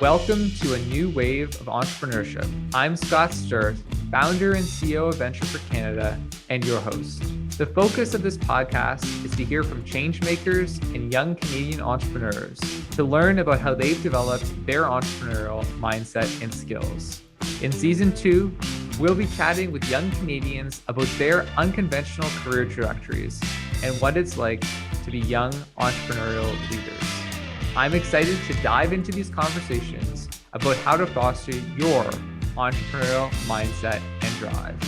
Welcome to a new wave of entrepreneurship. I'm Scott Sturt, founder and CEO of Venture for Canada, and your host. The focus of this podcast is to hear from changemakers and young Canadian entrepreneurs to learn about how they've developed their entrepreneurial mindset and skills. In season 2, we'll be chatting with young Canadians about their unconventional career trajectories and what it's like to be young entrepreneurial leaders. I'm excited to dive into these conversations about how to foster your entrepreneurial mindset and drive.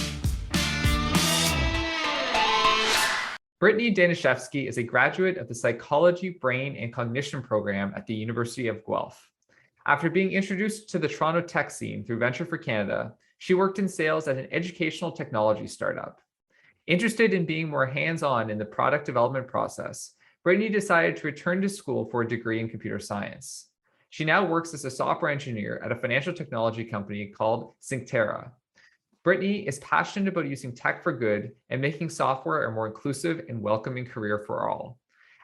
Brittanny Danishevsky is a graduate of the Psychology, Brain, and Cognition program at the University of Guelph. After being introduced to the Toronto tech scene through Venture for Canada, she worked in sales at an educational technology startup. Interested in being more hands-on in the product development process, Brittany decided to return to school for a degree in computer science. She now works as a software engineer at a financial technology company called Synctera. Brittany is passionate about using tech for good and making software a more inclusive and welcoming career for all.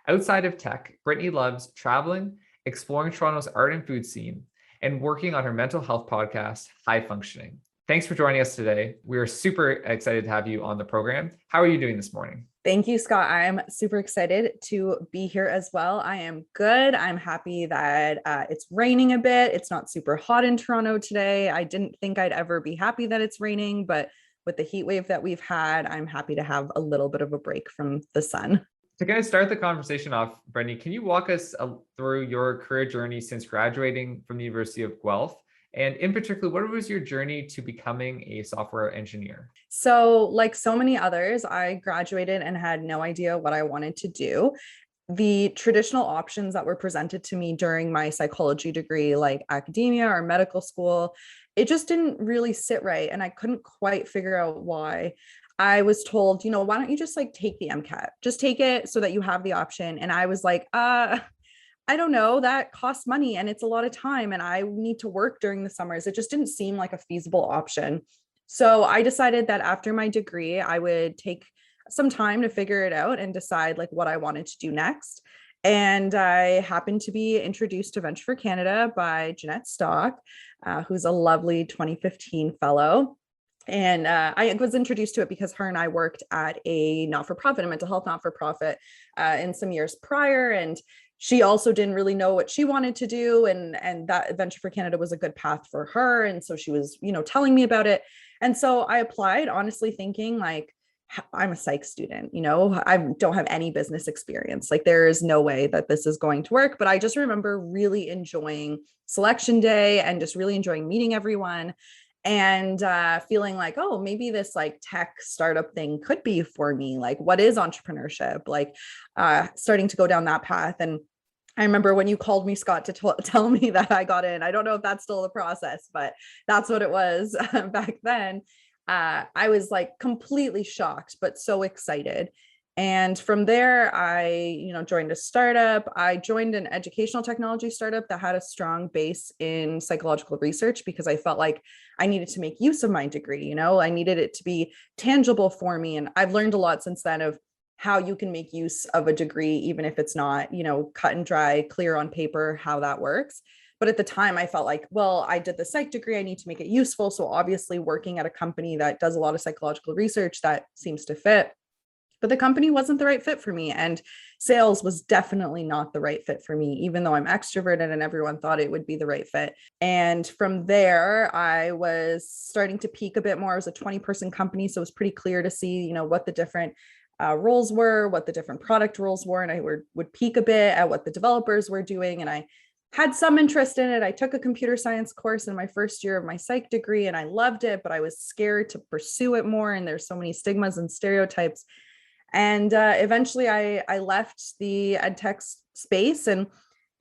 Outside of tech, Brittany loves traveling, exploring Toronto's art and food scene, and working on her mental health podcast, High Functioning. Thanks for joining us today. We are super excited to have you on the program. How are you doing this morning? Thank you, Scott. I'm super excited to be here as well. I am good. I'm happy that it's raining a bit. It's not super hot in Toronto today. I didn't think I'd ever be happy that it's raining, but with the heat wave that we've had, I'm happy to have a little bit of a break from the sun. To kind of start the conversation off, Brittany, can you walk us through your career journey since graduating from the University of Guelph? And in particular, what was your journey to becoming a software engineer? So, like so many others, I graduated and had no idea what I wanted to do. The traditional options that were presented to me during my psychology degree, like academia or medical school, it just didn't really sit right. And I couldn't quite figure out why. I was told, why don't you just take the MCAT? Just take it so that you have the option. And I was like, I don't know, that costs money and it's a lot of time and I need to work during the summers. It just didn't seem like a feasible option. So I decided that after my degree, I would take some time to figure it out and decide what I wanted to do next. And I happened to be introduced to Venture for Canada by Jeanette Stock, who's a lovely 2015 fellow. And I was introduced to it because her and I worked at a not-for-profit, a mental health not-for-profit in some years prior. And she also didn't really know what she wanted to do. And that Venture for Canada was a good path for her. And so she was, telling me about it. And so I applied, honestly thinking I'm a psych student, I don't have any business experience. there is no way that this is going to work. But I just remember really enjoying selection day and just really enjoying meeting everyone and feeling oh, maybe this tech startup thing could be for me. What is entrepreneurship? Starting to go down that path. And I remember when you called me, Scott, to tell me that I got in. I don't know if that's still the process, but that's what it was back then. I was completely shocked, but so excited. And from there, I, joined a startup. I joined an educational technology startup that had a strong base in psychological research because I felt like I needed to make use of my degree. I needed it to be tangible for me. And I've learned a lot since then of how you can make use of a degree, even if it's not, cut and dry, clear on paper, how that works. But at the time I felt well, I did the psych degree, I need to make it useful. So obviously working at a company that does a lot of psychological research, that seems to fit. But the company wasn't the right fit for me. And sales was definitely not the right fit for me, even though I'm extroverted and everyone thought it would be the right fit. And from there, I was starting to peak a bit more. It was a 20-person company. So it was pretty clear to see, what the different roles were, what the different product roles were. And I would peek a bit at what the developers were doing. And I had some interest in it. I took a computer science course in my first year of my psych degree and I loved it, but I was scared to pursue it more. And there's so many stigmas and stereotypes. And eventually I left the ed tech space and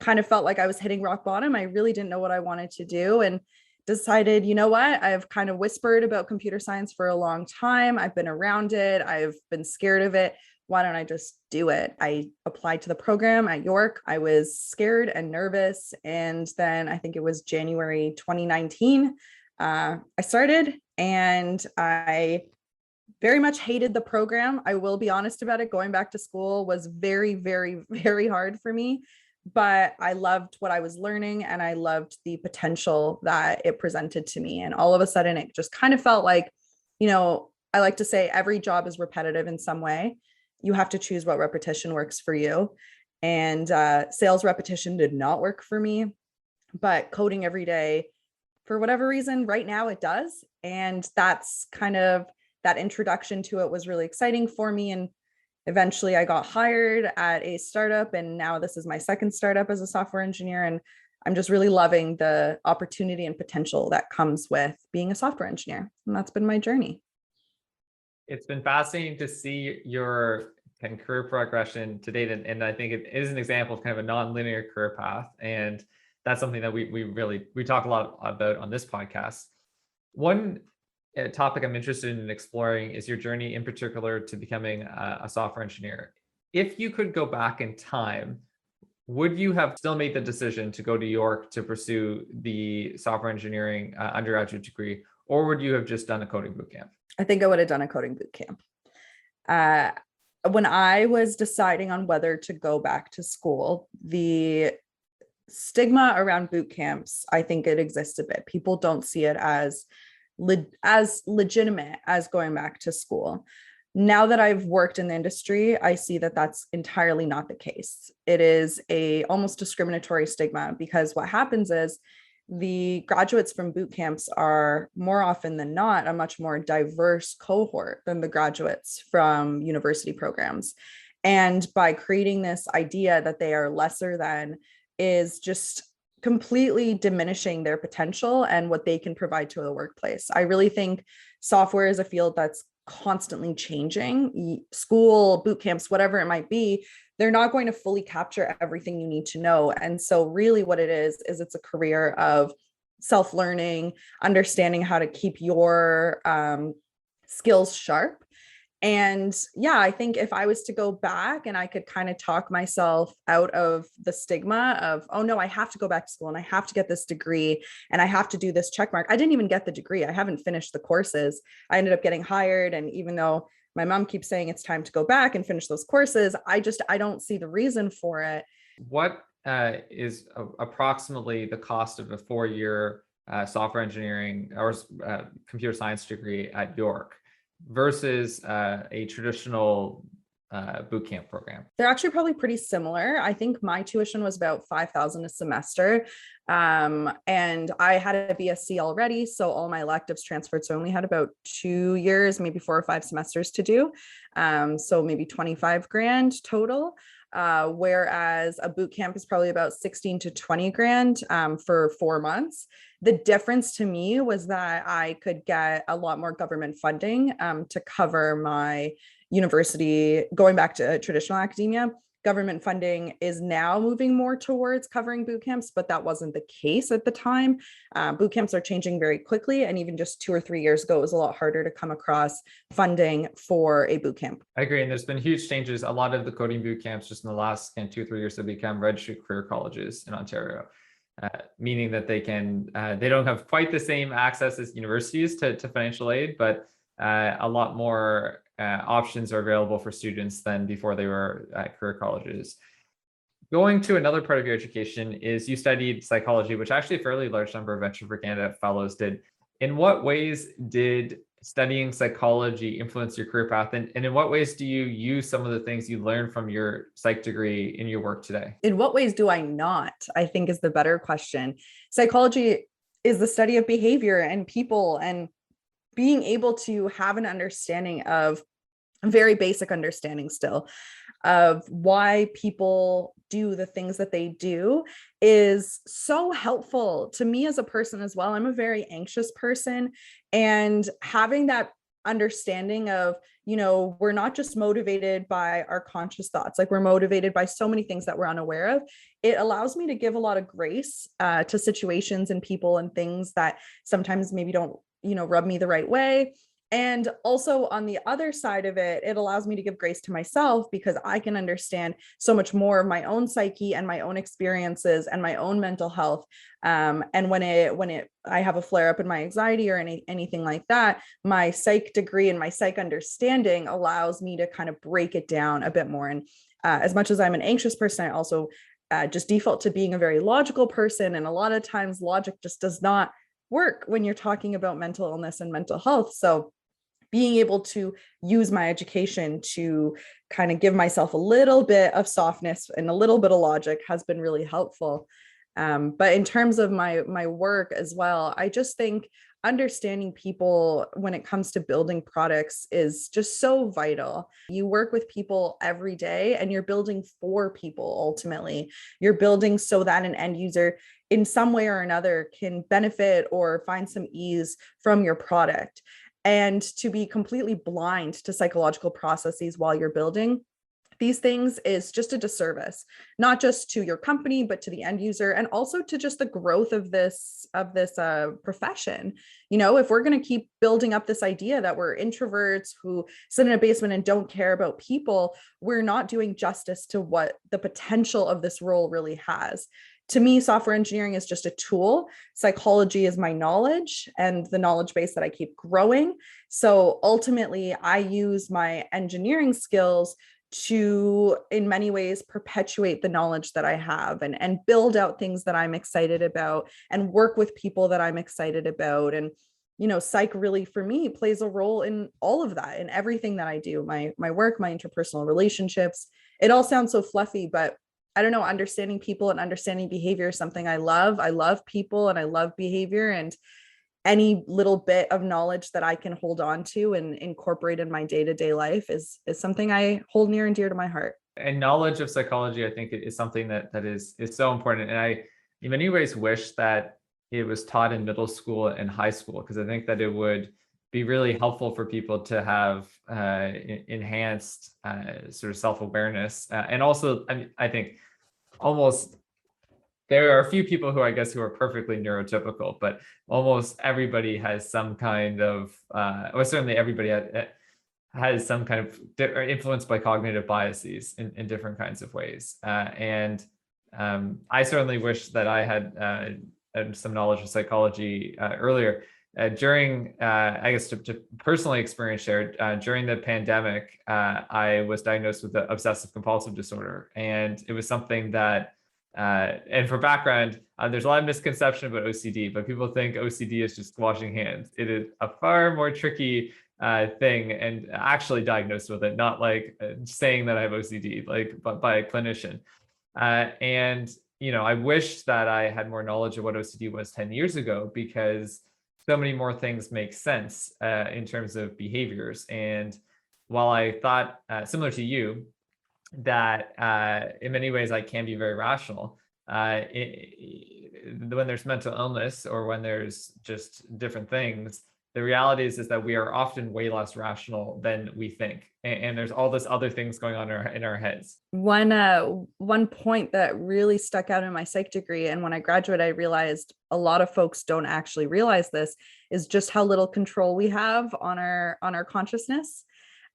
kind of felt like I was hitting rock bottom. I really didn't know what I wanted to do and decided, what, I've kind of whispered about computer science for a long time. I've been around it. I've been scared of it. Why don't I just do it? I applied to the program at York. I was scared and nervous. And then I think it was January 2019, I started and I very much hated the program. I will be honest about it. Going back to school was very, very, very hard for me. but I loved what I was learning and I loved the potential that it presented to me. And all of a sudden, it just kind of felt like, I like to say every job is repetitive in some way. You have to choose what repetition works for you. And sales repetition did not work for me, but coding every day, for whatever reason, right now it does. And that's kind of that introduction to it was really exciting for me. And eventually I got hired at a startup, and now this is my second startup as a software engineer. And I'm just really loving the opportunity and potential that comes with being a software engineer. And that's been my journey. It's been fascinating to see your kind of career progression to date. And I think it is an example of kind of a non-linear career path. And that's something that we talk a lot about on this podcast. One topic I'm interested in exploring is your journey in particular to becoming a software engineer. If you could go back in time, would you have still made the decision to go to York to pursue the software engineering undergraduate degree, or would you have just done a coding bootcamp? I think I would have done a coding bootcamp. When I was deciding on whether to go back to school, the stigma around boot camps, I think it exists a bit. People don't see it as legitimate as going back to school. Now that I've worked in the industry, I see that that's entirely not the case. It is a almost discriminatory stigma, because what happens is the graduates from boot camps are more often than not a much more diverse cohort than the graduates from university programs. And by creating this idea that they are lesser than is just completely diminishing their potential and what they can provide to the workplace. I really think software is a field that's constantly changing. School, boot camps, whatever it might be, they're not going to fully capture everything you need to know. And so really what it is it's a career of self-learning, understanding how to keep your skills sharp. And yeah, I think if I was to go back and I could kind of talk myself out of the stigma of, oh no, I have to go back to school and I have to get this degree and I have to do this check mark. I didn't even get the degree. I haven't finished the courses. I ended up getting hired. And even though my mom keeps saying it's time to go back and finish those courses, I don't see the reason for it. What is approximately the cost of a 4-year software engineering or computer science degree at York versus a traditional boot camp program? They're actually probably pretty similar. I think my tuition was about $5,000 a semester. And I had a BSc already, so all my electives transferred. So I only had about 2 years, maybe 4 or 5 semesters to do. So maybe 25 grand total. Whereas a boot camp is probably about 16 to 20 grand for 4 months. The difference to me was that I could get a lot more government funding to cover my university. Going back to traditional academia, government funding is now moving more towards covering boot camps, but that wasn't the case at the time. Boot camps are changing very quickly. And even just 2 or 3 years ago, it was a lot harder to come across funding for a boot camp. I agree. And there's been huge changes. A lot of the coding boot camps just in the last 2 or 3 years have become registered career colleges in Ontario, meaning that they don't have quite the same access as universities to financial aid, but a lot more options are available for students than before they were at career colleges. Going to another part of your education is you studied psychology, which actually a fairly large number of Venture for Canada fellows did. In what ways did studying psychology influence your career path? And in what ways do you use some of the things you learned from your psych degree in your work today? In what ways do I not, I think is the better question. Psychology is the study of behavior and people, and being able to have an understanding of a very basic understanding still of why people do the things that they do is so helpful to me as a person as well. I'm a very anxious person, and having that understanding of, we're not just motivated by our conscious thoughts, like we're motivated by so many things that we're unaware of. It allows me to give a lot of grace to situations and people and things that sometimes maybe don't, rub me the right way. And also on the other side of it, it allows me to give grace to myself because I can understand so much more of my own psyche and my own experiences and my own mental health. And when I have a flare up in my anxiety or anything like that, my psych degree and my psych understanding allows me to kind of break it down a bit more. And as much as I'm an anxious person, I also just default to being a very logical person. And a lot of times logic just does not work when you're talking about mental illness and mental health. So being able to use my education to kind of give myself a little bit of softness and a little bit of logic has been really helpful. But in terms of my work as well, I just think understanding people when it comes to building products is just so vital. You work with people every day and you're building for people ultimately. You're building so that an end user in some way or another can benefit or find some ease from your product. And to be completely blind to psychological processes while you're building these things is just a disservice, not just to your company, but to the end user, and also to just the growth of this profession. You know, if we're going to keep building up this idea that we're introverts who sit in a basement and don't care about people, we're not doing justice to what the potential of this role really has. To me, software engineering is just a tool. Psychology is my knowledge and the knowledge base that I keep growing. So ultimately, I use my engineering skills to, in many ways, perpetuate the knowledge that I have and build out things that I'm excited about and work with people that I'm excited about. And, you know, psych really for me plays a role in all of that, in everything that I do, my work, my interpersonal relationships. It all sounds so fluffy, but I don't know, understanding people and understanding behavior is something I love. I love people and I love behavior, and any little bit of knowledge that I can hold on to and incorporate in my day-to-day life is something I hold near and dear to my heart. And knowledge of psychology, I think, is something that is so important. And I, in many ways, wish that it was taught in middle school and high school, because I think that it would be really helpful for people to have enhanced sort of self-awareness. And also, I think almost there are a few people who I guess who are perfectly neurotypical, but almost everybody has some kind of, or certainly everybody has some kind of influenced by cognitive biases in different kinds of ways. And I certainly wish that I had some knowledge of psychology earlier. During, I guess to personally experience shared, during the pandemic, I was diagnosed with the obsessive compulsive disorder. And it was something that, and for background, there's a lot of misconception about OCD, but people think OCD is just washing hands. It is a far more tricky thing, and actually diagnosed with it, not like saying that I have OCD, like but by a clinician. And, you know, I wish that I had more knowledge of what OCD was 10 years ago, because so many more things make sense in terms of behaviors. And while I thought, similar to you, that in many ways I can be very rational, when there's mental illness or when there's just different things, the reality is that we are often way less rational than we think. And there's all this other things going on in our heads. One point that really stuck out in my psych degree, and when I graduated, I realized a lot of folks don't actually realize this, is just how little control we have on our consciousness.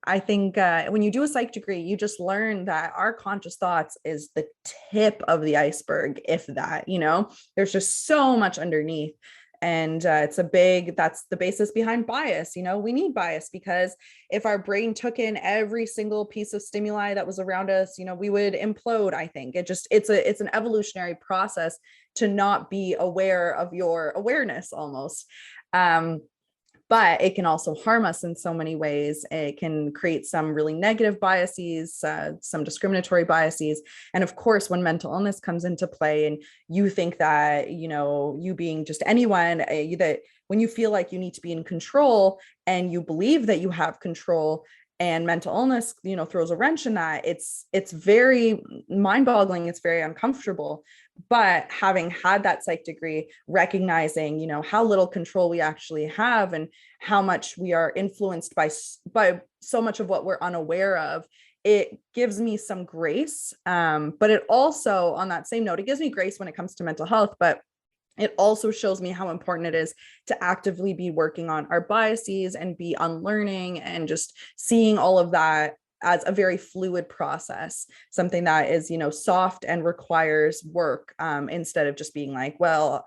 I think when you do a psych degree, you just learn that our conscious thoughts is the tip of the iceberg, if that, you know, there's just so much underneath. And that's the basis behind bias. You know, we need bias because if our brain took in every single piece of stimuli that was around us, you know, we would implode. I think it's an evolutionary process to not be aware of your awareness almost. But it can also harm us in so many ways. It can create some really negative biases, some discriminatory biases. And of course, when mental illness comes into play and you think that, you know, you being just anyone, that when you feel like you need to be in control and you believe that you have control, and mental illness, you know, throws a wrench in that, it's very mind-boggling. It's very uncomfortable. But having had that psych degree, recognizing, you know, how little control we actually have and how much we are influenced by so much of what we're unaware of, it gives me some grace. But it also, on that same note, it gives me grace when it comes to mental health, but it also shows me how important it is to actively be working on our biases and be unlearning and just seeing all of that as a very fluid process, something that is, you know, soft and requires work, instead of just being like, well,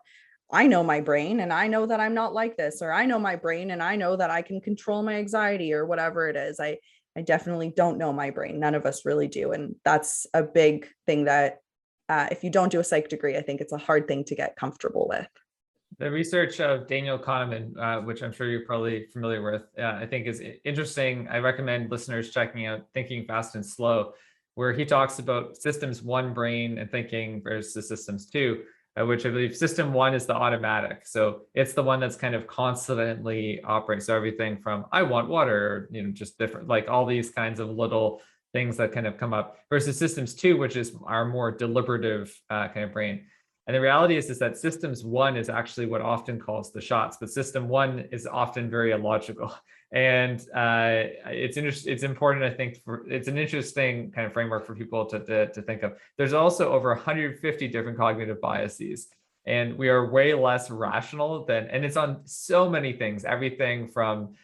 I know my brain and I know that I'm not like this, or I know my brain and I know that I can control my anxiety or whatever it is. I definitely don't know my brain. None of us really do. And that's a big thing that if you don't do a psych degree, I think it's a hard thing to get comfortable with. The research of Daniel Kahneman, which I'm sure you're probably familiar with, I think is interesting. I recommend listeners checking out Thinking Fast and Slow, where he talks about systems one brain and thinking versus systems two, which I believe system one is the automatic. So it's the one that's kind of constantly operating. So everything from I want water, just different, like all these kinds of little things that kind of come up, versus systems two, which is our more deliberative kind of brain. And the reality is that systems one is actually what often calls the shots, but system one is often very illogical. And it's important, I think, it's an interesting kind of framework for people to think of. There's also over 150 different cognitive biases, and we are way less rational and it's on so many things, everything from,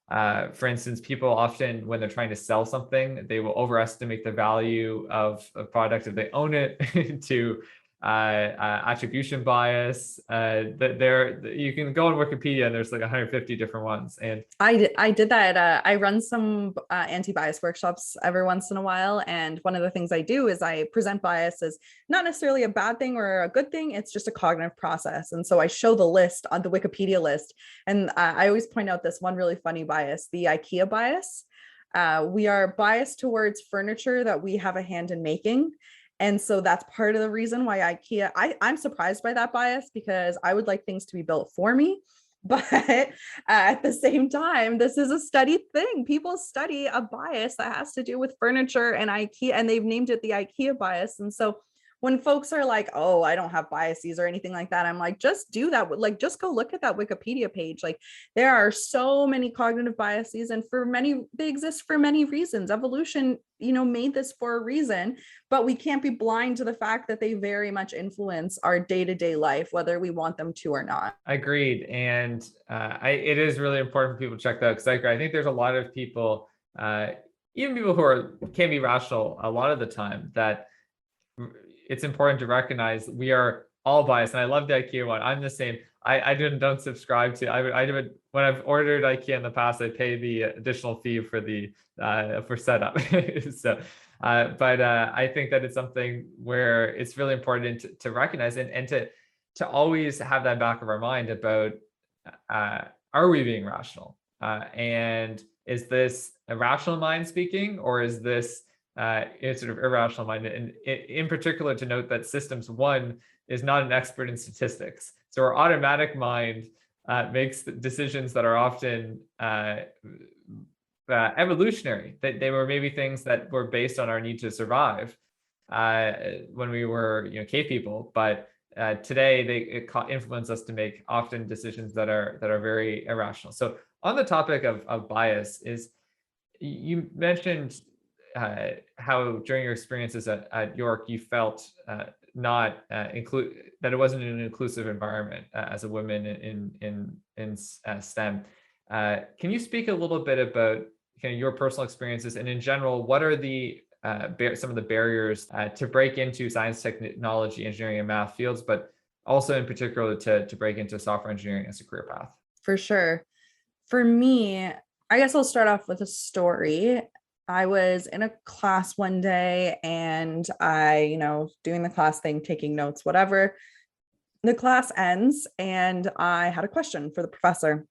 for instance, people often, when they're trying to sell something, they will overestimate the value of a product if they own it to attribution bias. You can go on Wikipedia and there's like 150 different ones. And I did that. I run some anti-bias workshops every once in a while. And one of the things I do is I present bias as not necessarily a bad thing or a good thing. It's just a cognitive process. And so I show the list on the Wikipedia list. And I always point out this one really funny bias, the IKEA bias. We are biased towards furniture that we have a hand in making. And so that's part of the reason why IKEA, I'm surprised by that bias, because I would like things to be built for me. But at the same time, this is a studied thing. People study a bias that has to do with furniture and IKEA, and they've named it the IKEA bias. And so when folks are like, oh, I don't have biases or anything like that, I'm like, just do that. Like, just go look at that Wikipedia page. Like, there are so many cognitive biases, and they exist for many reasons. Evolution, made this for a reason, but we can't be blind to the fact that they very much influence our day-to-day life, whether we want them to or not. Agreed. And it is really important for people to check that out, because I think there's a lot of people, even people who can be rational a lot of the time, that it's important to recognize we are all biased. And I love the IKEA one. I'm the same. I don't subscribe to. I would, when I've ordered IKEA in the past, I pay the additional fee for the for setup. So, but I think that it's something where it's really important to recognize and to always have that back of our mind about, are we being rational? And is this a rational mind speaking, or is this it's sort of irrational mind? And in particular, to note that systems one is not an expert in statistics. So our automatic mind makes decisions that are often evolutionary. They were maybe things that were based on our need to survive when we were cave people, but today it influence us to make often decisions that are very irrational. So on the topic of bias, is you mentioned how during your experiences at York, you felt not that it wasn't an inclusive environment as a woman in STEM. Can you speak a little bit about kind of your personal experiences, and in general, what are the some of the barriers to break into science, technology, engineering, and math fields, but also in particular to break into software engineering as a career path? For sure. For me, I guess I'll start off with a story. I was in a class one day, and I, doing the class thing, taking notes, whatever. The class ends, and I had a question for the professor.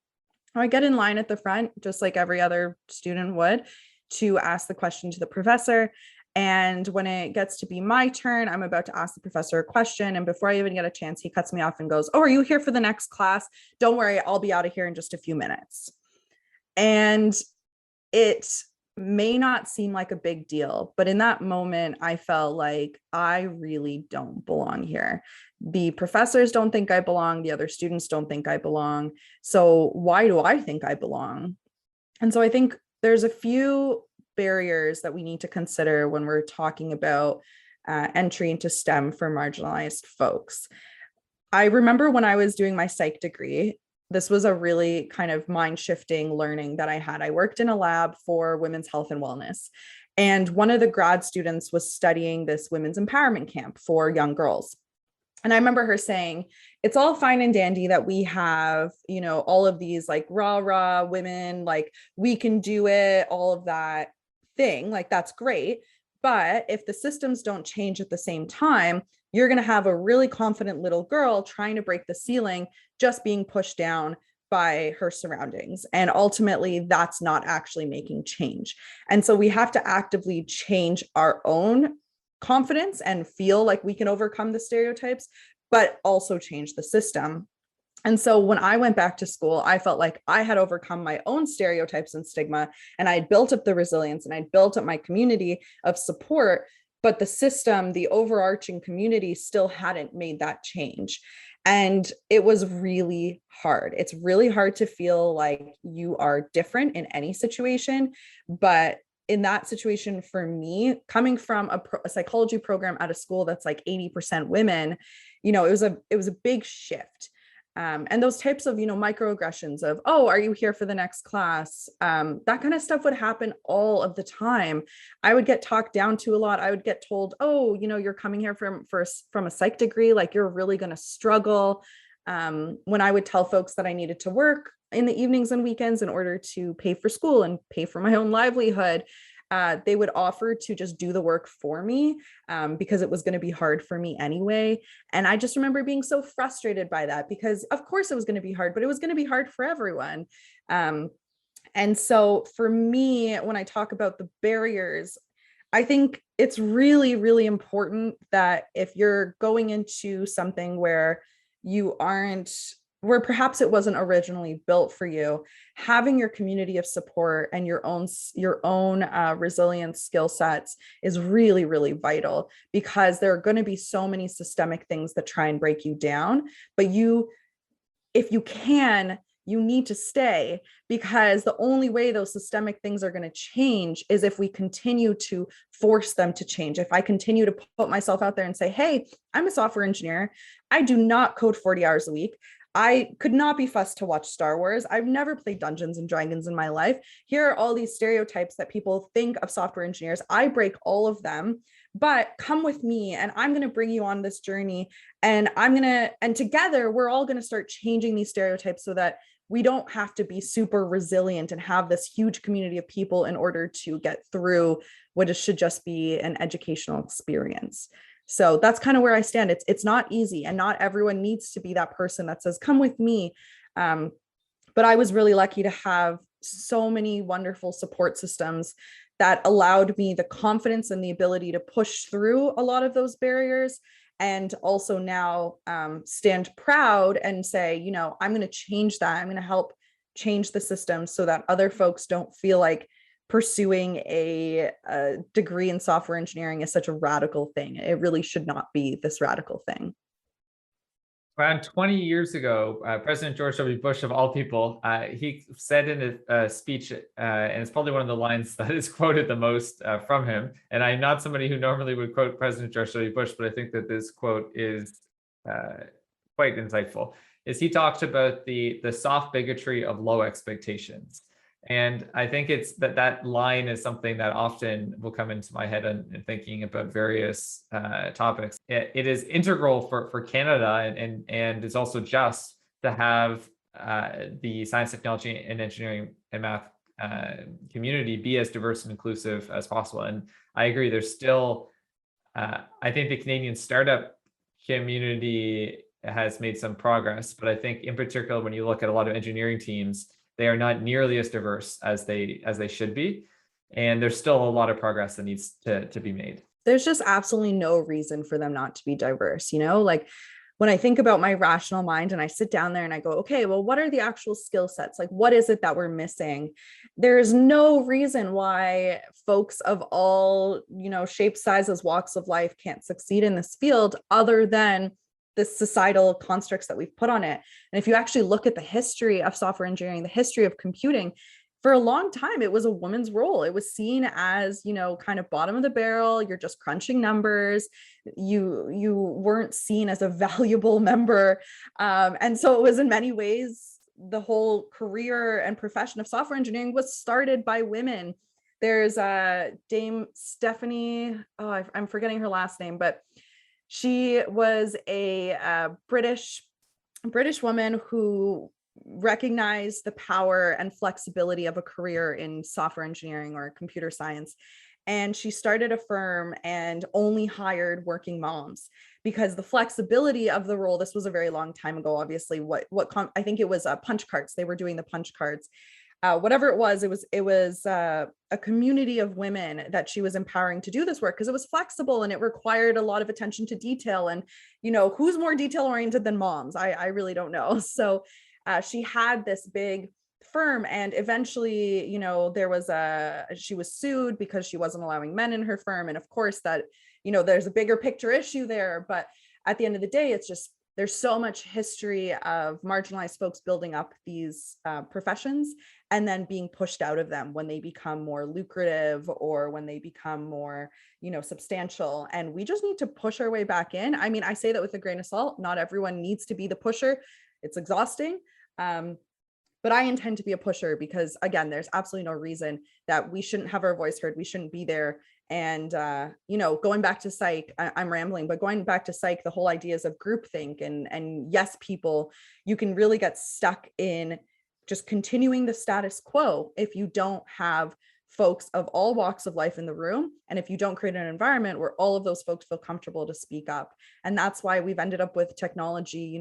I get in line at the front, just like every other student would, to ask the question to the professor. And when it gets to be my turn, I'm about to ask the professor a question. And before I even get a chance, he cuts me off and goes, "Oh, are you here for the next class? Don't worry, I'll be out of here in just a few minutes." And it may not seem like a big deal, but in that moment, I felt like I really don't belong here. The professors don't think I belong. The other students don't think I belong. So why do I think I belong? And so I think there's a few barriers that we need to consider when we're talking about entry into STEM for marginalized folks. I remember when I was doing my psych degree, this was a really kind of mind-shifting learning that I had. I worked in a lab for women's health and wellness, and one of the grad students was studying this women's empowerment camp for young girls. And I remember her saying, it's all fine and dandy that we have, all of these like rah women, like we can do it, all of that thing, like that's great. But if the systems don't change at the same time, you're going to have a really confident little girl trying to break the ceiling, just being pushed down by her surroundings. And ultimately, that's not actually making change. And so we have to actively change our own confidence and feel like we can overcome the stereotypes, but also change the system. And so when I went back to school, I felt like I had overcome my own stereotypes and stigma, and I built up the resilience and I built up my community of support. But the system, the overarching community, still hadn't made that change. And it was really hard. It's really hard to feel like you are different in any situation. But in that situation, for me, coming from a psychology program at a school that's like 80% women, it was a big shift. And those types of, microaggressions of, oh, are you here for the next class? That kind of stuff would happen all of the time. I would get talked down to a lot. I would get told, oh, you're coming here from a psych degree, like you're really going to struggle. When I would tell folks that I needed to work in the evenings and weekends in order to pay for school and pay for my own livelihood, they would offer to just do the work for me because it was going to be hard for me anyway. And I just remember being so frustrated by that because, of course, it was going to be hard, but it was going to be hard for everyone. And so for me, when I talk about the barriers, I think it's really, really important that if you're going into something where where perhaps it wasn't originally built for you, having your community of support and your own resilience skill sets is really, really vital, because there are going to be so many systemic things that try and break you down. But if you can, you need to stay, because the only way those systemic things are going to change is if we continue to force them to change. If I continue to put myself out there and say, hey, I'm a software engineer, I do not code 40 hours a week, I could not be fussed to watch Star Wars, I've never played Dungeons and Dragons in my life, here are all these stereotypes that people think of software engineers, I break all of them, but come with me and I'm going to bring you on this journey, and together we're all going to start changing these stereotypes so that we don't have to be super resilient and have this huge community of people in order to get through what should just be an educational experience. So that's kind of where I stand. It's not easy, and not everyone needs to be that person that says, come with me. But I was really lucky to have so many wonderful support systems that allowed me the confidence and the ability to push through a lot of those barriers, and also now stand proud and say, I'm going to change that. I'm going to help change the system so that other folks don't feel like pursuing a degree in software engineering is such a radical thing. It really should not be this radical thing. Around 20 years ago, President George W. Bush, of all people, he said in a speech, and it's probably one of the lines that is quoted the most from him, and I'm not somebody who normally would quote President George W. Bush, but I think that this quote is quite insightful, is he talked about the soft bigotry of low expectations. And I think it's that line is something that often will come into my head in thinking about various topics. It is integral for Canada, and it's also just to have the science, technology, and engineering and math community be as diverse and inclusive as possible. And I agree, there's still, I think the Canadian startup community has made some progress, but I think in particular, when you look at a lot of engineering teams, they are not nearly as diverse as they should be. And there's still a lot of progress that needs to be made. There's just absolutely no reason for them not to be diverse. Like when I think about my rational mind and I sit down there and I go, okay, well, what are the actual skill sets? Like, what is it that we're missing? There's no reason why folks of all, shapes, sizes, walks of life can't succeed in this field, other than the societal constructs that we've put on it. And if you actually look at the history of software engineering, the history of computing, for a long time, it was a woman's role. It was seen as, kind of bottom of the barrel. You're just crunching numbers. You weren't seen as a valuable member. And so it was, in many ways, the whole career and profession of software engineering was started by women. There's Dame Stephanie, I'm forgetting her last name, but she was a British woman who recognized the power and flexibility of a career in software engineering or computer science. and she started a firm and only hired working moms because the flexibility of the role, this was a very long time ago, obviously, I think it was punch cards. They were doing the punch cards. Whatever it was a community of women that she was empowering to do this work because it was flexible and it required a lot of attention to detail. And, who's more detail oriented than moms? I really don't know. So she had this big firm, and eventually, she was sued because she wasn't allowing men in her firm. And of course that, there's a bigger picture issue there. But at the end of the day, it's just, there's so much history of marginalized folks building up these professions and then being pushed out of them when they become more lucrative or when they become more, substantial. And we just need to push our way back in. I mean, I say that with a grain of salt. Not everyone needs to be the pusher. It's exhausting. But I intend to be a pusher because, again, there's absolutely no reason that we shouldn't have our voice heard. We shouldn't be there. And, going back to psych, I'm rambling, but going back to psych, the whole ideas of groupthink and yes, people, you can really get stuck in just continuing the status quo if you don't have folks of all walks of life in the room. And if you don't create an environment where all of those folks feel comfortable to speak up. And that's why we've ended up with technology,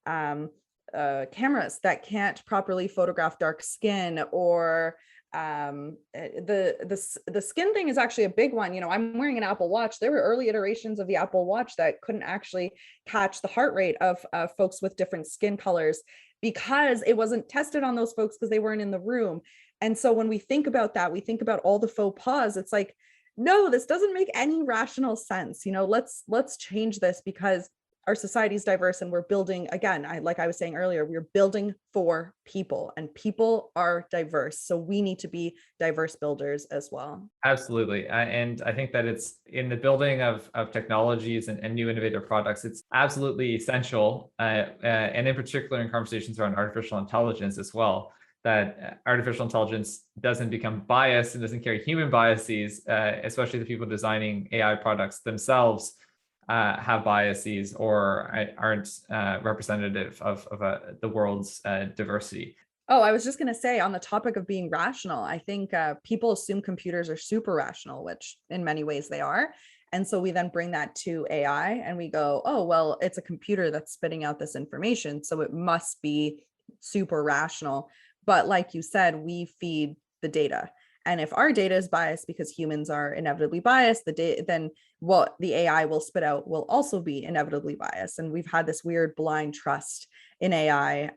cameras that can't properly photograph dark skin, or the skin thing is actually a big one. I'm wearing an Apple Watch. There were early iterations of the Apple Watch that couldn't actually catch the heart rate of folks with different skin colors because it wasn't tested on those folks because they weren't in the room. And so when we think about that, we think about all the faux pas. It's like, no, this doesn't make any rational sense. Let's change this because our society is diverse and we're building, again, like I was saying earlier, we're building for people and people are diverse. So we need to be diverse builders as well. Absolutely. And I think that it's in the building of technologies and new innovative products, it's absolutely essential, and in particular in conversations around artificial intelligence as well, that artificial intelligence doesn't become biased and doesn't carry human biases, especially the people designing AI products themselves have biases or aren't representative of the world's diversity. Oh, I was just going to say, on the topic of being rational, I think people assume computers are super rational, which in many ways they are. And so we then bring that to AI and we go, oh, well, it's a computer that's spitting out this information, so it must be super rational. But like you said, we feed the data. And if our data is biased because humans are inevitably biased, then what the AI will spit out will also be inevitably biased. And we've had this weird blind trust in AI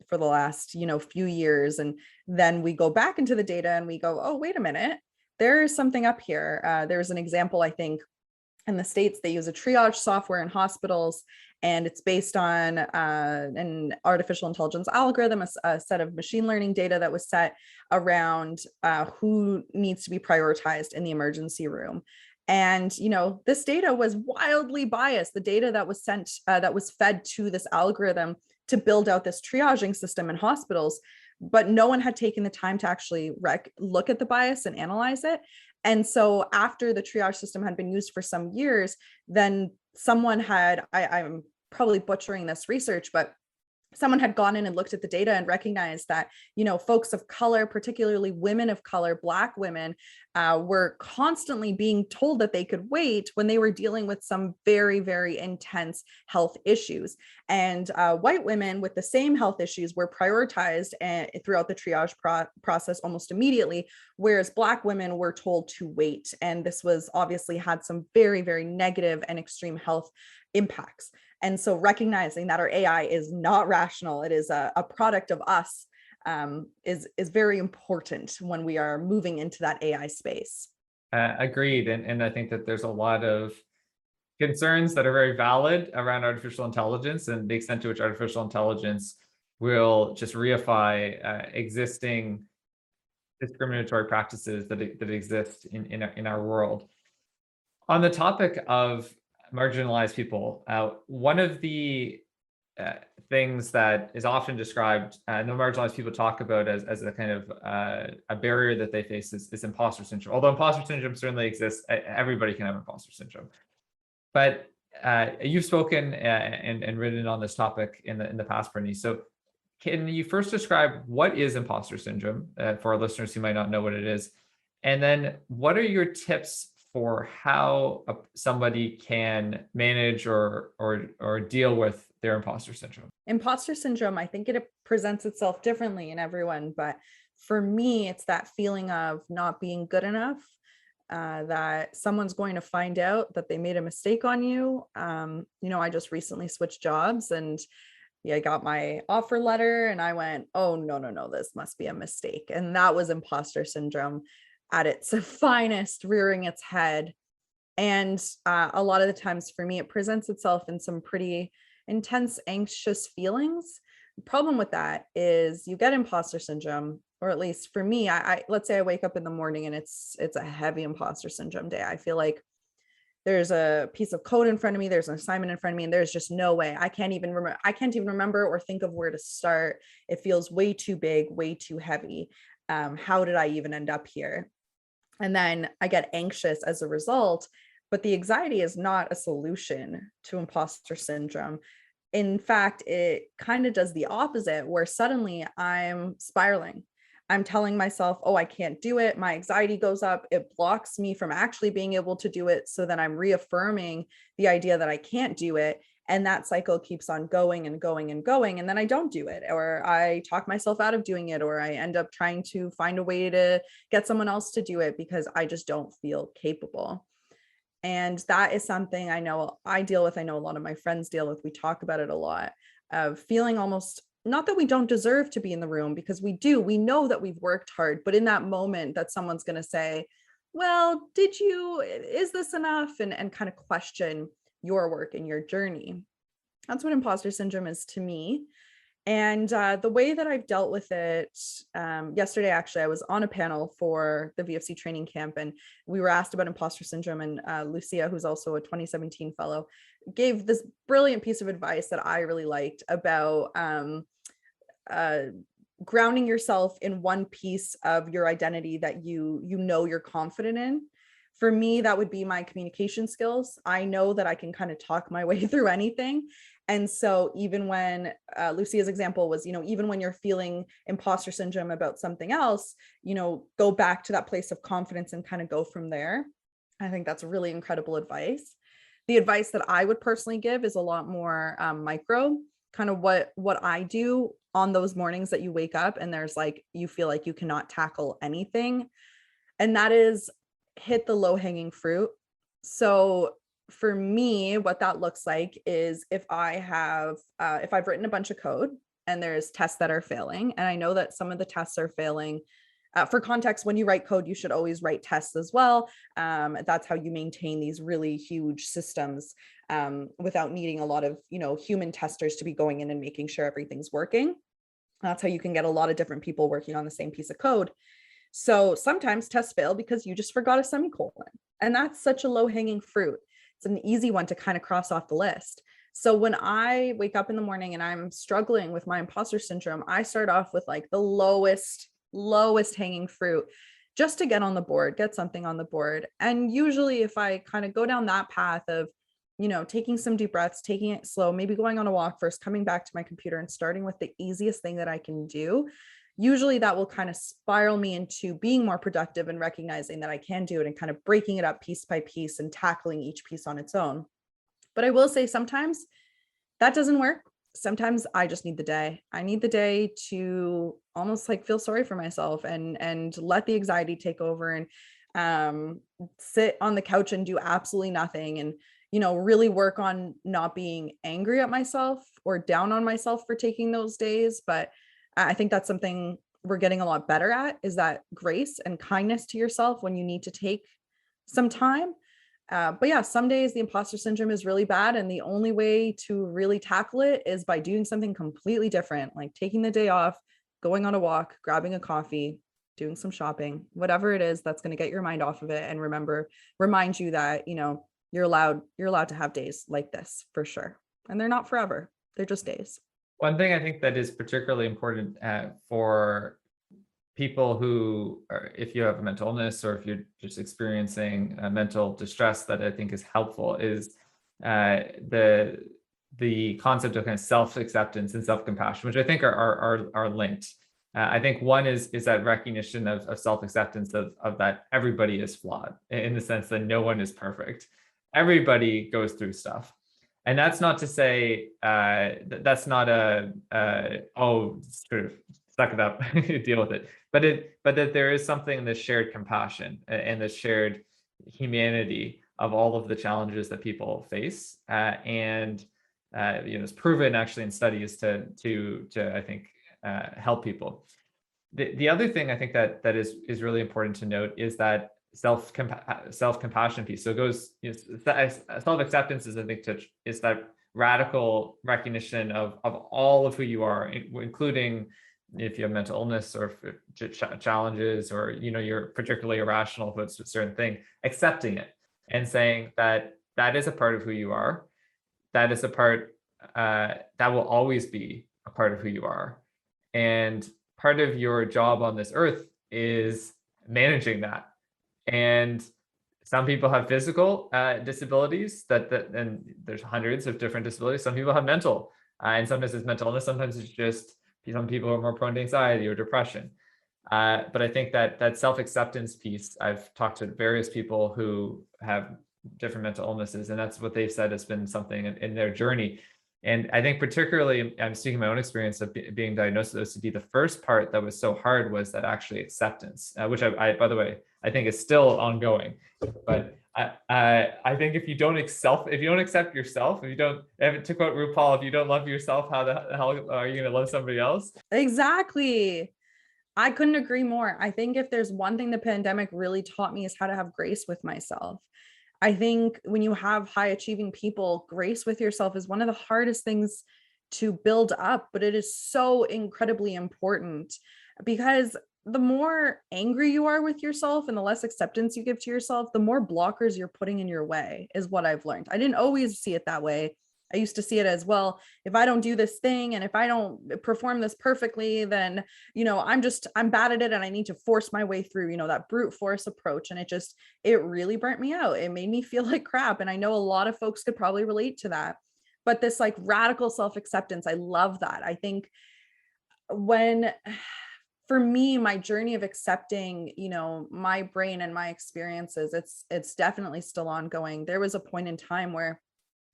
for the last, few years. And then we go back into the data and we go, oh, wait a minute, there's something up here. There's an example, I think, in the States, they use a triage software in hospitals, and it's based on an artificial intelligence algorithm, a set of machine learning data that was set around who needs to be prioritized in the emergency room. And, this data was wildly biased. The data that was sent, that was fed to this algorithm to build out this triaging system in hospitals, but no one had taken the time to actually look at the bias and analyze it. And so after the triage system had been used for some years, then someone had, I'm probably butchering this research, but someone had gone in and looked at the data and recognized that, folks of color, particularly women of color, Black women, were constantly being told that they could wait when they were dealing with some very, very intense health issues. And white women with the same health issues were prioritized throughout the triage process almost immediately, whereas Black women were told to wait. And this was obviously had some very, very negative and extreme health impacts. And so recognizing that our AI is not rational, it is a product of us, is very important when we are moving into that AI space. Agreed. And I think that there's a lot of concerns that are very valid around artificial intelligence and the extent to which artificial intelligence will just reify existing discriminatory practices that exist in our world. On the topic of marginalized people, one of the things that is often described, no marginalized people talk about as a kind of a barrier that they face is imposter syndrome. Although imposter syndrome certainly exists, everybody can have imposter syndrome. But you've spoken and written on this topic in the past, Brittany. So can you first describe what is imposter syndrome for our listeners who might not know what it is? And then what are your tips for how somebody can manage or deal with their imposter syndrome? Imposter syndrome, I think it presents itself differently in everyone, but for me, it's that feeling of not being good enough, that someone's going to find out that they made a mistake on you. I just recently switched jobs, and yeah, I got my offer letter and I went, oh, no, no, no, this must be a mistake. And that was imposter syndrome at its finest, rearing its head. And a lot of the times for me, it presents itself in some pretty intense, anxious feelings. The problem with that is you get imposter syndrome, or at least for me, I let's say I wake up in the morning and it's a heavy imposter syndrome day. I feel like there's a piece of code in front of me, there's an assignment in front of me, and there's just no way. I can't even remember or think of where to start. It feels way too big, way too heavy. How did I even end up here? And then I get anxious as a result. But the anxiety is not a solution to imposter syndrome. In fact, it kind of does the opposite, where suddenly I'm spiraling. I'm telling myself, oh, I can't do it. My anxiety goes up. It blocks me from actually being able to do it. So then I'm reaffirming the idea that I can't do it. And that cycle keeps on going and going and going. And then I don't do it, or I talk myself out of doing it, or I end up trying to find a way to get someone else to do it because I just don't feel capable. And that is something I know I deal with. I know a lot of my friends deal with. We talk about it a lot, of feeling almost, not that we don't deserve to be in the room, because we do. We know that we've worked hard, but in that moment that someone's going to say, well, is this enough? And kind of question your work and your journey. That's what imposter syndrome is to me. And the way that I've dealt with it, yesterday, actually, I was on a panel for the VFC training camp, and we were asked about imposter syndrome. And Lucia, who's also a 2017 fellow, gave this brilliant piece of advice that I really liked about grounding yourself in one piece of your identity that you're confident in. For me, that would be my communication skills. I know that I can kind of talk my way through anything. And so even when Lucia's example was, even when you're feeling imposter syndrome about something else, go back to that place of confidence and kind of go from there. I think that's really incredible advice. The advice that I would personally give is a lot more micro, kind of what I do on those mornings that you wake up and there's like, you feel like you cannot tackle anything. And that is hit the low hanging fruit. So for me, what that looks like is if I've written a bunch of code and there's tests that are failing, and I know that some of the tests are failing. For context, when you write code, you should always write tests as well. That's how you maintain these really huge systems without needing a lot of, human testers to be going in and making sure everything's working. That's how you can get a lot of different people working on the same piece of code. So sometimes tests fail because you just forgot a semicolon. And that's such a low hanging fruit. It's an easy one to kind of cross off the list. So when I wake up in the morning and I'm struggling with my imposter syndrome, I start off with like the lowest hanging fruit just to get on the board, get something on the board. And usually if I kind of go down that path of, taking some deep breaths, taking it slow, maybe going on a walk first, coming back to my computer and starting with the easiest thing that I can do, usually that will kind of spiral me into being more productive and recognizing that I can do it and kind of breaking it up piece by piece and tackling each piece on its own. But I will say sometimes that doesn't work. Sometimes I just need the day. I need the day to almost like feel sorry for myself and let the anxiety take over and sit on the couch and do absolutely nothing and, really work on not being angry at myself or down on myself for taking those days. But I think that's something we're getting a lot better at, is that grace and kindness to yourself when you need to take some time. But yeah, some days the imposter syndrome is really bad. And the only way to really tackle it is by doing something completely different, like taking the day off, going on a walk, grabbing a coffee, doing some shopping, whatever it is that's going to get your mind off of it. And remind you that, you're allowed to have days like this for sure. And they're not forever. They're just days. One thing I think that is particularly important for people who, if you have a mental illness or if you're just experiencing mental distress, that I think is helpful is the concept of kind of self-acceptance and self-compassion, which I think are linked. I think one is that recognition of self-acceptance of that everybody is flawed, in the sense that no one is perfect. Everybody goes through stuff. And that's not to say that's not sort of suck it up, deal with it. But that there is something in the shared compassion and the shared humanity of all of the challenges that people face. And it's proven actually in studies to I think help people. The other thing I think that is really important to note is that self-compassion piece. So it goes, self-acceptance is, I think, is that radical recognition of all of who you are, including if you have mental illness or challenges, or you're particularly irrational about a certain thing, accepting it and saying that is a part of who you are. That is a part that will always be a part of who you are. And part of your job on this earth is managing that. And some people have physical disabilities and there's hundreds of different disabilities. Some people have mental, and sometimes it's mental illness. Sometimes it's just some people are more prone to anxiety or depression. But I think that self-acceptance piece, I've talked to various people who have different mental illnesses, and that's what they've said has been something in their journey. And I think particularly, I'm speaking my own experience of being diagnosed with OCD, the first part that was so hard was that actually acceptance, which I by the way, I think is still ongoing. But I think if you don't accept yourself, to quote RuPaul, if you don't love yourself, how the hell are you going to love somebody else? Exactly. I couldn't agree more. I think if there's one thing the pandemic really taught me is how to have grace with myself. I think when you have high achieving people, grace with yourself is one of the hardest things to build up, but it is so incredibly important, because the more angry you are with yourself and the less acceptance you give to yourself, the more blockers you're putting in your way, is what I've learned. I didn't always see it that way. I used to see it as, well, if I don't do this thing and if I don't perform this perfectly, then, I'm bad at it and I need to force my way through, that brute force approach. And it really burnt me out. It made me feel like crap. And I know a lot of folks could probably relate to that. But this like radical self-acceptance, I love that. I think for me, my journey of accepting, my brain and my experiences, it's definitely still ongoing. There was a point in time where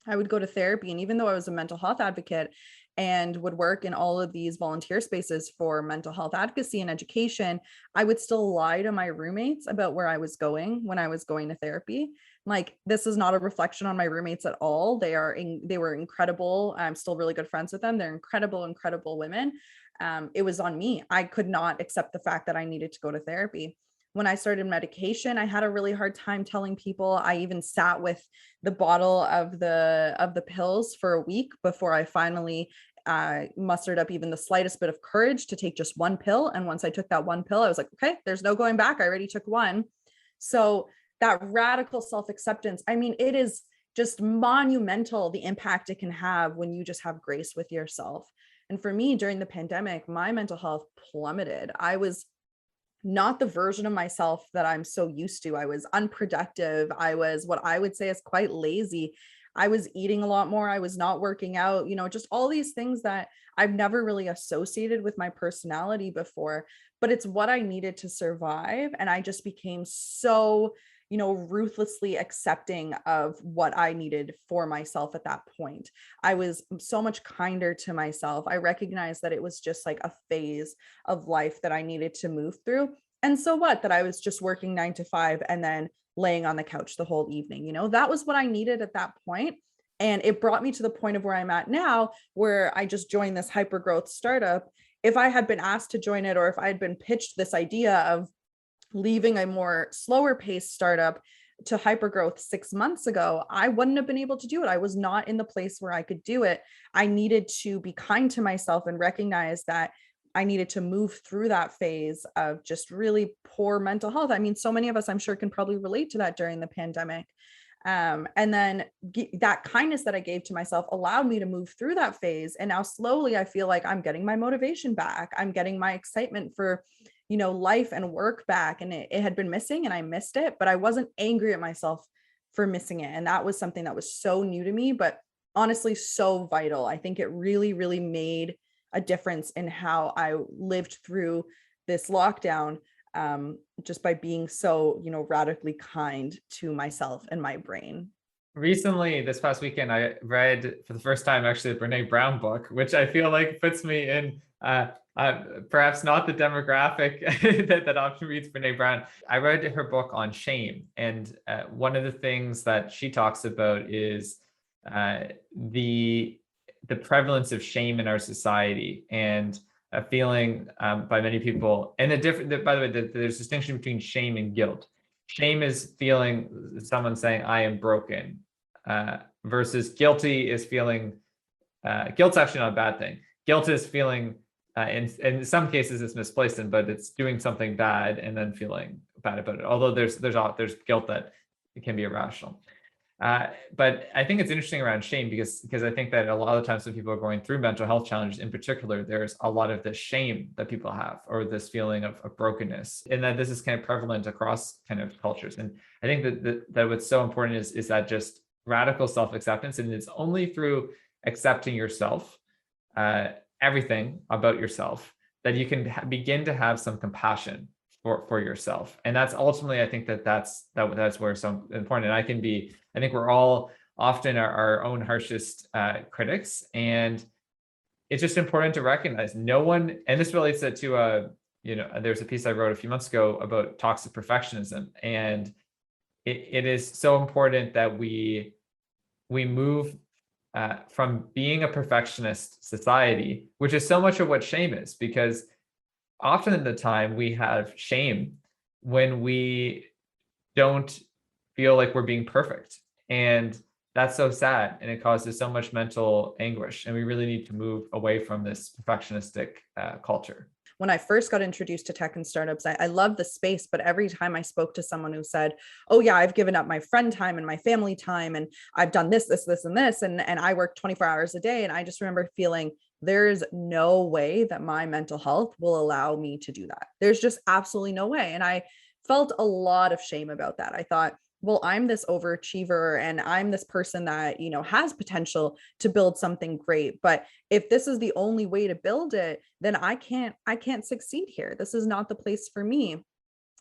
I would go to therapy, and even though I was a mental health advocate and would work in all of these volunteer spaces for mental health advocacy and education, I would still lie to my roommates about where I was going when I was going to therapy. Like, this is not a reflection on my roommates at all. They were incredible. I'm still really good friends with them. They're incredible women. It was on me. I could not accept the fact that I needed to go to therapy. When I started medication, I had a really hard time telling people. I even sat with the bottle of the pills for a week before I finally mustered up even the slightest bit of courage to take just one pill. And once I took that one pill, I was like, okay, there's no going back. I already took one. So that radical self-acceptance, I mean, it is just monumental, the impact it can have when you just have grace with yourself. And for me, during the pandemic, my mental health plummeted. I was not the version of myself that I'm so used to. I was unproductive. I was what I would say is quite lazy. I was eating a lot more. I was not working out, just all these things that I've never really associated with my personality before, but it's what I needed to survive. And I just became so, ruthlessly accepting of what I needed for myself at that point. I was so much kinder to myself. I recognized that it was just like a phase of life that I needed to move through. And so what, that I was just working 9 to 5 and then laying on the couch the whole evening, that was what I needed at that point. And it brought me to the point of where I'm at now, where I just joined this hyper growth startup. If I had been asked to join it, or if I had been pitched this idea of leaving a more slower paced startup to hypergrowth 6 months ago, I wouldn't have been able to do it. I was not in the place where I could do it. I needed to be kind to myself and recognize that I needed to move through that phase of just really poor mental health. I mean, so many of us, I'm sure, can probably relate to that during the pandemic. And then that kindness that I gave to myself allowed me to move through that phase. And now slowly I feel like I'm getting my motivation back. I'm getting my excitement for life and work back. And it had been missing and I missed it, but I wasn't angry at myself for missing it. And that was something that was so new to me, but honestly, so vital. I think it really, really made a difference in how I lived through this lockdown, just by being so, radically kind to myself and my brain. Recently, this past weekend, I read for the first time actually the Brene Brown book, which I feel like puts me in perhaps not the demographic that often reads Brene Brown. I read her book on shame, and one of the things that she talks about is the prevalence of shame in our society, and a feeling by many people, and by the way, there's a distinction between shame and guilt. Shame is feeling someone saying, I am broken, versus guilty is feeling, guilt's actually not a bad thing. Guilt is feeling, in some cases it's misplaced, but it's doing something bad and then feeling bad about it. Although there's guilt that can be irrational. But I think it's interesting around shame because I think that a lot of times when people are going through mental health challenges in particular, there's a lot of this shame that people have, or this feeling of brokenness, and that this is kind of prevalent across kind of cultures. And I think that what's so important is that just radical self-acceptance, and it's only through accepting yourself, everything about yourself, that you can begin to have some compassion for yourself. And that's ultimately, I think that's where it's so important. And I think we're all often our own harshest critics, and it's just important to recognize no one, and this relates to there's a piece I wrote a few months ago about toxic perfectionism, and it is so important that we move from being a perfectionist society, which is so much of what shame is, because often in the time we have shame when we don't feel like we're being perfect. And that's so sad, and it causes so much mental anguish. And we really need to move away from this perfectionistic culture. When I first got introduced to tech and startups, I love the space, but every time I spoke to someone who said, oh yeah, I've given up my friend time and my family time, and I've done this, and I work 24 hours a day. And I just remember feeling there's no way that my mental health will allow me to do that. There's just absolutely no way. And I felt a lot of shame about that. I thought, well, I'm this overachiever and I'm this person that, has potential to build something great. But if this is the only way to build it, then I can't succeed here. This is not the place for me.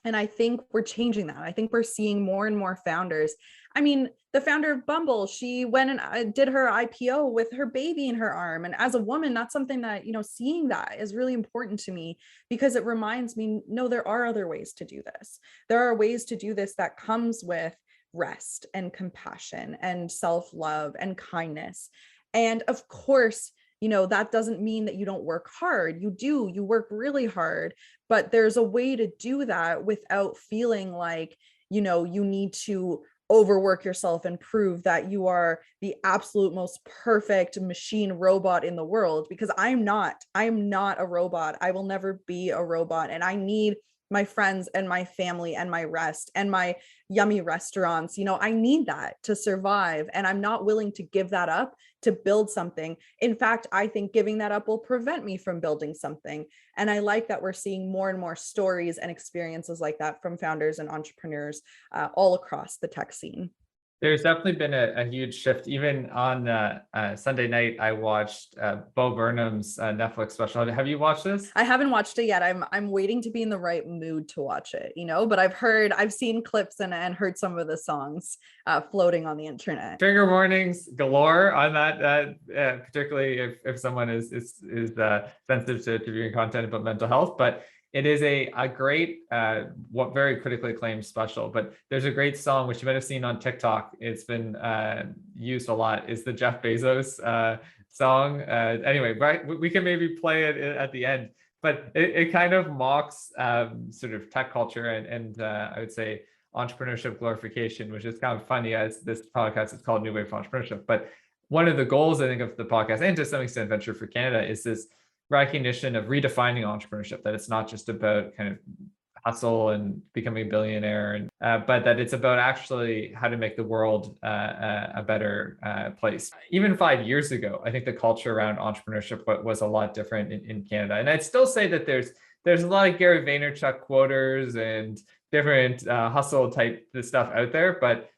And I think we're changing that. I think we're seeing more and more founders. I mean, the founder of Bumble, she went and did her IPO with her baby in her arm. And as a woman, that's something that, seeing that is really important to me, because it reminds me, no, there are other ways to do this. There are ways to do this that comes with rest and compassion and self-love and kindness. And of course, that doesn't mean that you don't work hard. You work really hard, but there's a way to do that without feeling like, you need to overwork yourself and prove that you are the absolute most perfect machine robot in the world, because I am not a robot. I will never be a robot. And I need my friends and my family and my rest and my yummy restaurants. I need that to survive. And I'm not willing to give that up to build something. In fact, I think giving that up will prevent me from building something. And I like that we're seeing more and more stories and experiences like that from founders and entrepreneurs all across the tech scene. There's definitely been a huge shift. Even on Sunday night, I watched Bo Burnham's Netflix special. Have you watched this? I haven't watched it yet. I'm waiting to be in the right mood to watch it, but I've seen clips and heard some of the songs floating on the internet. Trigger warnings galore on that, particularly if someone is sensitive to viewing content about mental health. But it is a great, very critically acclaimed special. But there's a great song, which you might have seen on TikTok. It's been used a lot. Is the Jeff Bezos song. Anyway, right? We can maybe play it at the end. But it kind of mocks sort of tech culture and I would say entrepreneurship glorification, which is kind of funny, as this podcast is called New Wave of Entrepreneurship. But one of the goals, I think, of the podcast, and to some extent Venture for Canada, is this recognition of redefining entrepreneurship, that it's not just about kind of hustle and becoming a billionaire, but that it's about actually how to make the world a better place. Even 5 years ago, I think the culture around entrepreneurship was a lot different in Canada. And I'd still say that there's a lot of Gary Vaynerchuk quoters and different hustle type stuff out there, but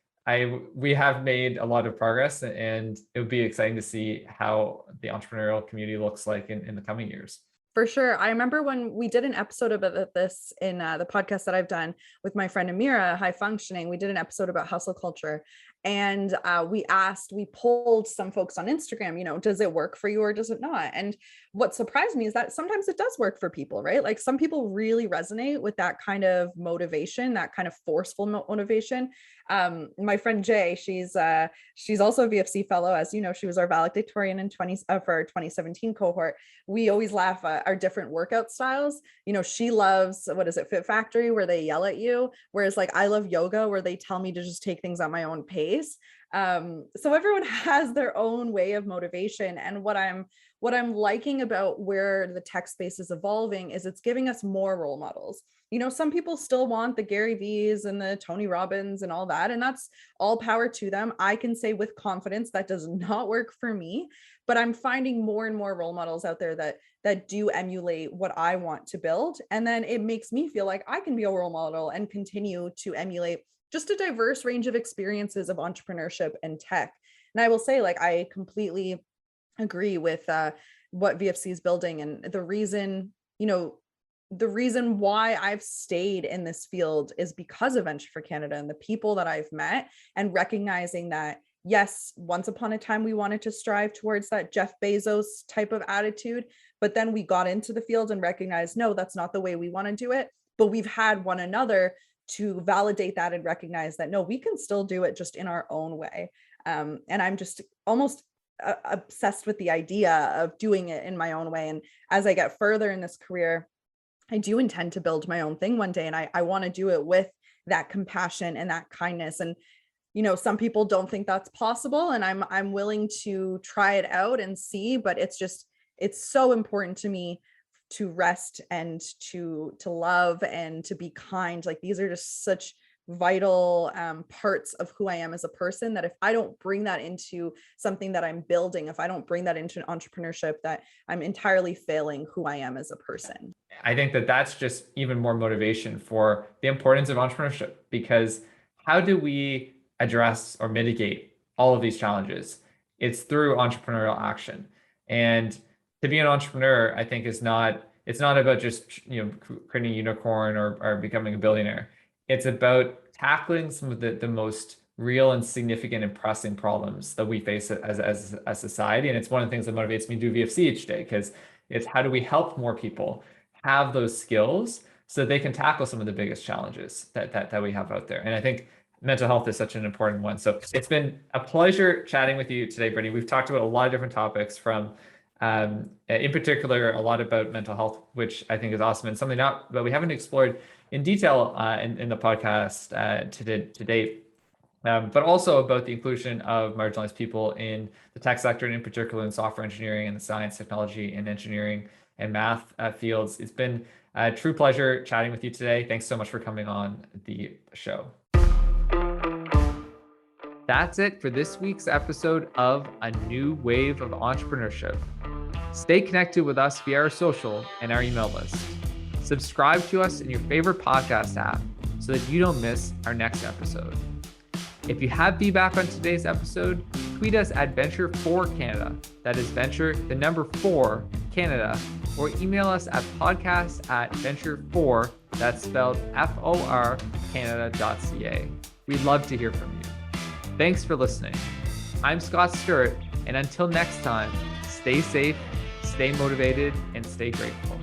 we have made a lot of progress, and it would be exciting to see how the entrepreneurial community looks like in the coming years. For sure. I remember when we did an episode about this in the podcast that I've done with my friend Amira, High Functioning. We did an episode about hustle culture. And we polled some folks on Instagram, does it work for you or does it not? And what surprised me is that sometimes it does work for people, right? Like some people really resonate with that kind of motivation, that kind of forceful motivation. My friend Jay, she's also a VFC fellow. As you know, she was our valedictorian in for our 2017 cohort. We always laugh at our different workout styles. She loves, Fit Factory, where they yell at you. Whereas like I love yoga, where they tell me to just take things at my own pace. So everyone has their own way of motivation. And what I'm liking about where the tech space is evolving is it's giving us more role models. Some people still want the Gary V's and the Tony Robbins and all that, and that's all power to them. I can say with confidence that does not work for me, but I'm finding more and more role models out there that do emulate what I want to build. And then it makes me feel like I can be a role model and continue to emulate just a diverse range of experiences of entrepreneurship and tech. And I will say, like, I completely agree with what VFC is building. And the reason why I've stayed in this field is because of Venture for Canada and the people that I've met, and recognizing that, yes, once upon a time, we wanted to strive towards that Jeff Bezos type of attitude, but then we got into the field and recognized, no, that's not the way we want to do it. But we've had one another to validate that and recognize that, no, we can still do it just in our own way. And I'm just almost obsessed with the idea of doing it in my own way. And as I get further in this career, I do intend to build my own thing one day. And I want to do it with that compassion and that kindness. And, some people don't think that's possible, and I'm willing to try it out and see, but it's so important to me to rest and to love and to be kind. Like these are just such vital parts of who I am as a person, that if I don't bring that into something that I'm building, if I don't bring that into entrepreneurship, that I'm entirely failing who I am as a person. I think that that's just even more motivation for the importance of entrepreneurship, because how do we address or mitigate all of these challenges? It's through entrepreneurial action. And to be an entrepreneur, I think it's not about just creating a unicorn or becoming a billionaire. It's about tackling some of the most real and significant and pressing problems that we face as a society. And it's one of the things that motivates me to do VFC each day, because it's how do we help more people have those skills so that they can tackle some of the biggest challenges that we have out there. And I think mental health is such an important one. So it's been a pleasure chatting with you today, Brittany. We've talked about a lot of different topics, from in particular, a lot about mental health, which I think is awesome, and something that we haven't explored in detail in the podcast to date, but also about the inclusion of marginalized people in the tech sector, and in particular in software engineering and the science, technology, and engineering and math fields. It's been a true pleasure chatting with you today. Thanks so much for coming on the show. That's it for this week's episode of A New Wave of Entrepreneurship. Stay connected with us via our social and our email list. Subscribe to us in your favorite podcast app so that you don't miss our next episode. If you have feedback on today's episode, tweet us at Venture4Canada. That is Venture, the number 4, Canada, or email us at podcast@venture4, that's spelled FOR, Canada.ca. We'd love to hear from you. Thanks for listening. I'm Scott Stewart, and until next time, stay safe, stay motivated, and stay grateful.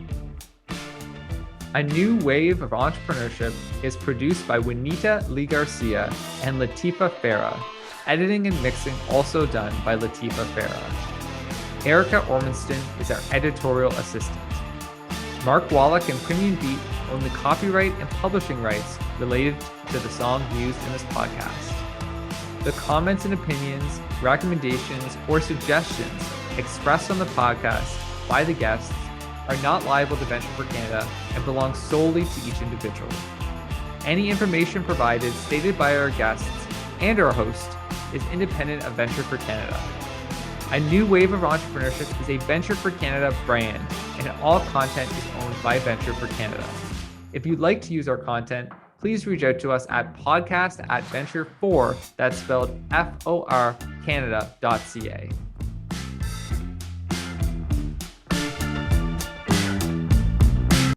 A New Wave of Entrepreneurship is produced by Juanita Lee Garcia and Latifa Farah. Editing and mixing also done by Latifa Farah. Erica Ormanston is our editorial assistant. Mark Wallach and Premium Beat own the copyright and publishing rights related to the song used in this podcast. The comments and opinions, recommendations, or suggestions expressed on the podcast by the guests are not liable to Venture for Canada and belong solely to each individual. Any information provided, stated by our guests and our host, is independent of Venture for Canada. A New Wave of Entrepreneurship is a Venture for Canada brand, and all content is owned by Venture for Canada. If you'd like to use our content, please reach out to us at podcast@venture4, that's spelled FOR Canada.ca.